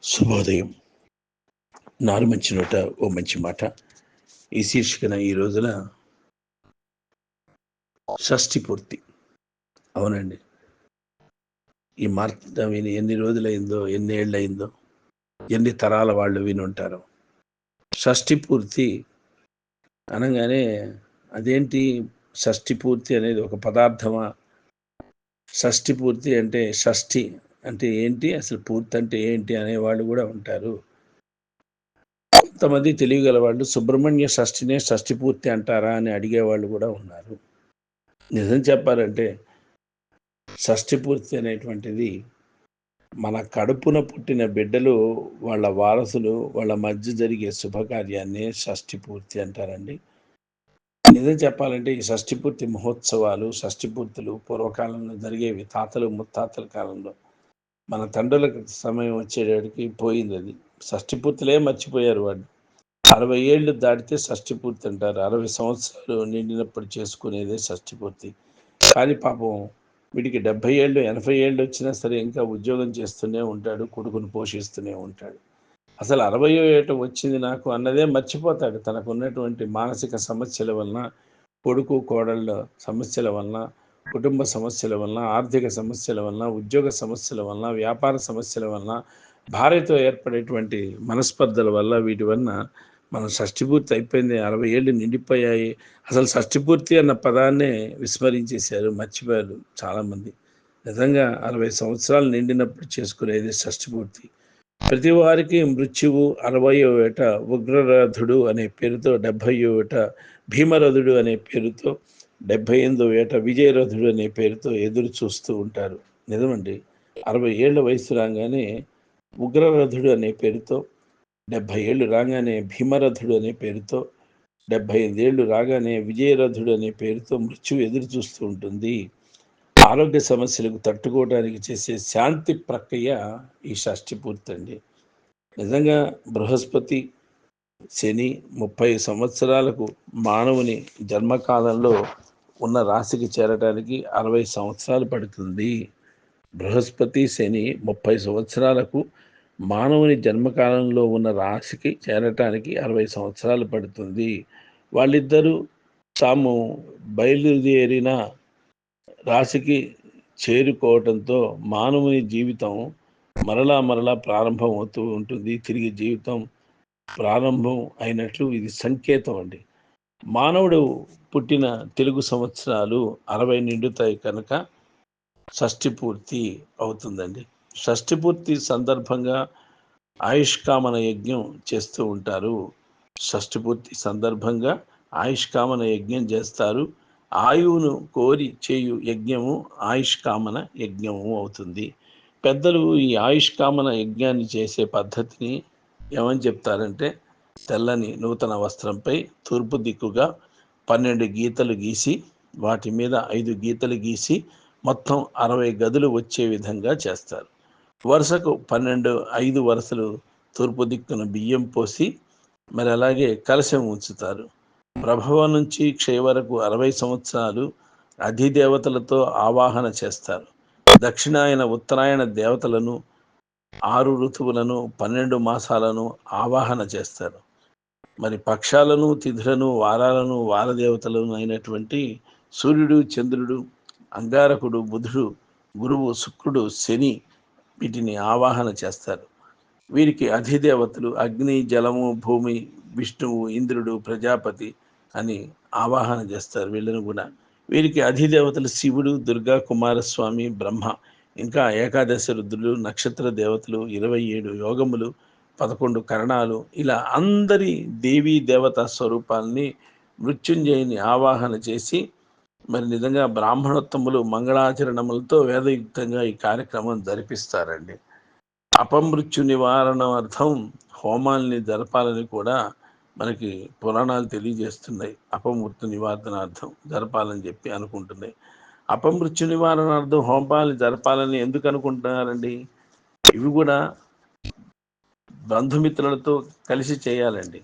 శుభోదయం. నారు మంచి నోట ఓ మంచి మాట. ఈ శీర్షికన ఈ రోజున షష్ఠి పూర్తి. అవునండి, ఈ మాట విని ఎన్ని రోజులైందో, ఎన్ని ఏళ్ళయిందో, ఎన్ని తరాల వాళ్ళు విని ఉంటారో. షష్ఠి పూర్తి అనగానే అదేంటి షష్ఠి పూర్తి అనేది ఒక పదార్థమా? షష్ఠి పూర్తి అంటే షష్ఠి అంటే ఏంటి, అసలు పూర్తి అంటే ఏంటి అనేవాళ్ళు కూడా ఉంటారు. కొంతమంది తెలియగల వాళ్ళు సుబ్రహ్మణ్య షష్ఠినే షష్ఠి పూర్తి అంటారా అని అడిగేవాళ్ళు కూడా ఉన్నారు. నిజం చెప్పాలంటే షష్ఠి పూర్తి అనేటువంటిది మన కడుపున పుట్టిన బిడ్డలు, వాళ్ళ వారసులు, వాళ్ళ మధ్య జరిగే శుభకార్యాన్ని షష్ఠి పూర్తి అంటారండి. నిజం చెప్పాలంటే ఈ షష్ఠి పూర్తి మహోత్సవాలు, షష్ఠి పూర్తులు పూర్వకాలంలో జరిగేవి. తాతలు ముత్తాతల కాలంలో. మన తండ్రులకు సమయం వచ్చేటికి పోయింది అది. షష్ఠి పూర్తులే మర్చిపోయారు వాళ్ళు. 60 ఏళ్ళు దాటితే షష్ఠి పూర్తి అంటారు. 60 సంవత్సరాలు నిండినప్పుడు చేసుకునేదే షష్ఠి పూర్తి. కానీ పాపం వీడికి 70 ఏళ్ళు 80 ఏళ్ళు వచ్చినా సరే ఇంకా ఉద్యోగం చేస్తూనే ఉంటాడు, కొడుకును పోషిస్తూనే ఉంటాడు. అసలు 60వ ఏట వచ్చింది నాకు అన్నదే మర్చిపోతాడు. తనకు ఉన్నటువంటి మానసిక సమస్యల వలన, కొడుకు కోడళ్ళ సమస్యల వలన, కుటుంబ సమస్యల వలన, ఆర్థిక సమస్యల వలన, ఉద్యోగ సమస్యల వలన, వ్యాపార సమస్యల వలన, భార్యతో ఏర్పడేటువంటి మనస్పర్ధల వల్ల, వీటి వలన మనం షష్ఠిపూర్తి అయిపోయింది, 60 ఏళ్ళు నిండిపోయాయి, అసలు షష్ఠిపూర్తి అన్న పదాన్నే విస్మరించేశారు, మర్చిపోయారు చాలామంది. నిజంగా 60 సంవత్సరాలు నిండినప్పుడు చేసుకునేది షష్ఠిపూర్తి. ప్రతి వారికి మృత్యువు 60వ ఏట ఉగ్రరథుడు అనే పేరుతో, 70వ ఏట భీమరథుడు అనే పేరుతో, 78వ ఏట విజయరథుడు అనే పేరుతో ఎదురు చూస్తూ ఉంటారు. నిజమండి, 60 ఏళ్ల వయసు రాగానే ఉగ్రరథుడు అనే పేరుతో, 70 ఏళ్ళు రాగానే భీమరథుడు అనే పేరుతో, 75 ఏళ్ళు రాగానే విజయరథుడు అనే పేరుతో మృత్యువు ఎదురు చూస్తూ ఉంటుంది. ఆరోగ్య సమస్యలకు తట్టుకోవడానికి చేసే శాంతి ప్రక్రియ ఈ షష్ఠి పూర్తి అండి. నిజంగా బృహస్పతి శని 30 సంవత్సరాలకు మానవుని జన్మకాలంలో ఉన్న రాశికి చేరడానికి 60 సంవత్సరాలు పడుతుంది. బృహస్పతి శని 30 సంవత్సరాలకు మానవుని జన్మకాలంలో ఉన్న రాశికి చేరటానికి 60 సంవత్సరాలు పడుతుంది. వాళ్ళిద్దరూ తాము బయలుదేరిన రాశికి చేరుకోవటంతో మానవుని జీవితం మరలా ప్రారంభం అవుతూ ఉంటుంది. తిరిగి జీవితం ప్రారంభం అయినట్లు ఇది సంకేతం అండి. మానవుడు పుట్టిన తెలుగు సంవత్సరాలు 60 నిండుతాయి కనుక షష్ఠి పూర్తి అవుతుందండి. షష్ఠి పూర్తి సందర్భంగా ఆయుష్కామన యజ్ఞం చేస్తూ ఉంటారు. షష్ఠి పూర్తి సందర్భంగా ఆయుష్కామన యజ్ఞం చేస్తారు. ఆయువును కోరి చేయు యజ్ఞము ఆయుష్కామన యజ్ఞము అవుతుంది. పెద్దలు ఈ ఆయుష్కామన యజ్ఞాన్ని చేసే పద్ధతిని ఏమని చెప్తారంటే, తెల్లని నూతన వస్త్రంపై తూర్పు దిక్కుగా 12 గీతలు గీసి, వాటి మీద 5 గీతలు గీసి, మొత్తం 60 గదులు వచ్చే విధంగా చేస్తారు. వరుసకు 12 5 వరుసలు తూర్పు దిక్కున బియ్యం పోసి, మరి అలాగే కలశం ఉంచుతారు. ప్రభవ నుంచి క్షయ వరకు 60 సంవత్సరాలు అధిదేవతలతో ఆవాహన చేస్తారు. దక్షిణాయన ఉత్తరాయణ దేవతలను, 6 ఋతువులను, 12 మాసాలను ఆవాహన చేస్తారు. మరి పక్షాలను, తిథులను, వారాలను, వారదేవతలను అయినటువంటి సూర్యుడు, చంద్రుడు, అంగారకుడు, బుధుడు, గురువు, శుక్రుడు, శని, వీటిని ఆవాహన చేస్తారు. వీరికి అధిదేవతలు అగ్ని, జలము, భూమి, విష్ణువు, ఇంద్రుడు, ప్రజాపతి అని ఆవాహన చేస్తారు. వీళ్ళను కూడా వీరికి అధిదేవతలు శివుడు, దుర్గా, కుమారస్వామి, బ్రహ్మ, ఇంకా ఏకాదశ రుద్రులు, నక్షత్ర దేవతలు, 27 యోగములు, 11 కరణాలు, ఇలా అందరి దేవీ దేవతా స్వరూపాలని మృత్యుంజయుని ఆవాహన చేసి, మరి నిజంగా బ్రాహ్మణోత్తములు మంగళాచరణములతో వేదయుక్తంగా ఈ కార్యక్రమం జరిపిస్తారండి. అపమృత్యు నివారణార్థం హోమాల్ని జరపాలని కూడా మనకి పురాణాలు తెలియజేస్తున్నాయి. అపమృత్యు నివారణార్థం జరపాలని చెప్పి అనుకుంటున్నాయి. అపమృత్యు నివారణార్థం హోమాలు జరపాలని ఎందుకు అనుకుంటున్నారండి? ఇవి కూడా బంధుమిత్రులతో కలిసి చేయాలండి.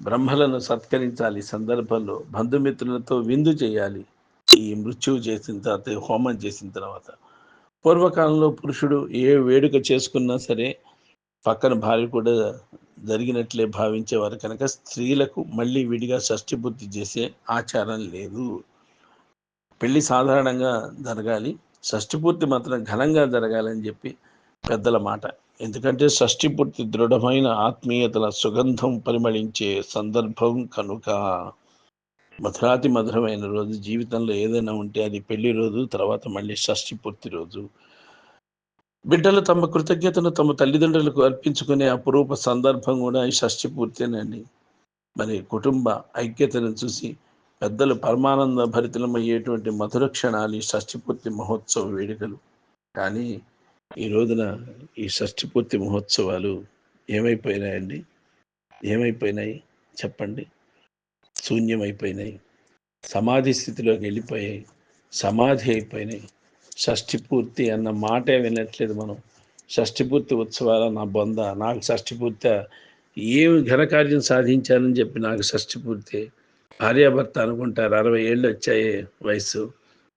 బ్రహ్మలను సత్కరించాలి. సందర్భంలో బంధుమిత్రులతో విందు చేయాలి. ఈ మృత్యువు చేసిన తర్వాత, హోమం చేసిన తర్వాత. పూర్వకాలంలో పురుషుడు ఏ వేడుక చేసుకున్నా సరే పక్కన భార్య కూడా జరిగినట్లే భావించేవారు కనుక స్త్రీలకు మళ్ళీ విడిగా షష్ఠి పూర్తి చేసే ఆచారం లేదు. పెళ్లి సాధారణంగా జరగాలి, షష్ఠి పూర్తి మాత్రం ఘనంగా జరగాలని చెప్పి పెద్దల మాట. ఎందుకంటే షష్ఠి పూర్తి దృఢమైన ఆత్మీయతల సుగంధం పరిమళించే సందర్భం కనుక. మధురాతి మధురమైన రోజు జీవితంలో ఏదైనా ఉంటే అది పెళ్లి రోజు, తర్వాత మళ్ళీ షష్ఠి పూర్తి రోజు. బిడ్డలు తమ కృతజ్ఞతను తమ తల్లిదండ్రులకు అర్పించుకునే అపురూప సందర్భం కూడా ఈ షష్ఠి పూర్తేనండి. మరి కుటుంబ ఐక్యతను చూసి పెద్దలు పరమానంద భరితమయ్యేటువంటి మధుర క్షణాలు ఈ షష్ఠి పూర్తి మహోత్సవ వేడుకలు. కానీ ఈ రోజున ఈ షష్ఠి పూర్తి మహోత్సవాలు ఏమైపోయినాయండి? ఏమైపోయినాయి చెప్పండి? శూన్యమైపోయినాయి, సమాధి స్థితిలోకి వెళ్ళిపోయాయి, సమాధి అయిపోయినాయి. షష్ఠి పూర్తి అన్న మాటే వినట్లేదు మనం. షష్ఠి పూర్తి ఉత్సవాల నా బొంద, నాకు షష్ఠి పూర్తి ఏమి ఘనకార్యం సాధించానని చెప్పి నాకు షష్ఠి పూర్తి. భార్యాభర్త అనుకుంటారు 60 ఏళ్ళు వచ్చాయి వయసు,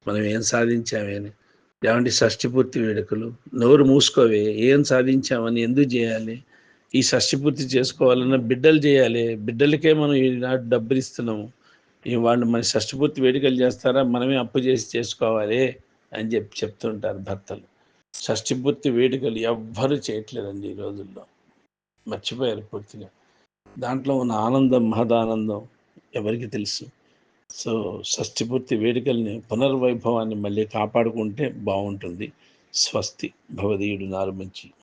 మనం ఏం సాధించామే అని. ఏమంటే షష్ఠి పూర్తి వేడుకలు, నోరు మూసుకోవే, ఏం సాధించామని ఎందుకు చేయాలి? ఈ షష్ఠి పూర్తి చేసుకోవాలన్నా బిడ్డలు చేయాలి, బిడ్డలకే మనం ఈనాడు డబ్బులు ఇస్తున్నాము. ఈ వాళ్ళు మన షష్ఠి పూర్తి వేడుకలు చేస్తారా, మనమే అప్పు చేసి చేసుకోవాలి అని చెప్పి చెప్తుంటారు భర్తలు. షష్ఠి పూర్తి వేడుకలు ఎవ్వరూ చేయట్లేదండి ఈ రోజుల్లో, మర్చిపోయారు పూర్తిగా. దాంట్లో ఉన్న ఆనందం, మహదానందం ఎవరికి తెలుసు? సో షష్ఠి పూర్తి వేడుకల్ని పునర్వైభవాన్ని మళ్ళీ కాపాడుకుంటే బాగుంటుంది. స్వస్తి. భవదీయుడు నారుమంచి.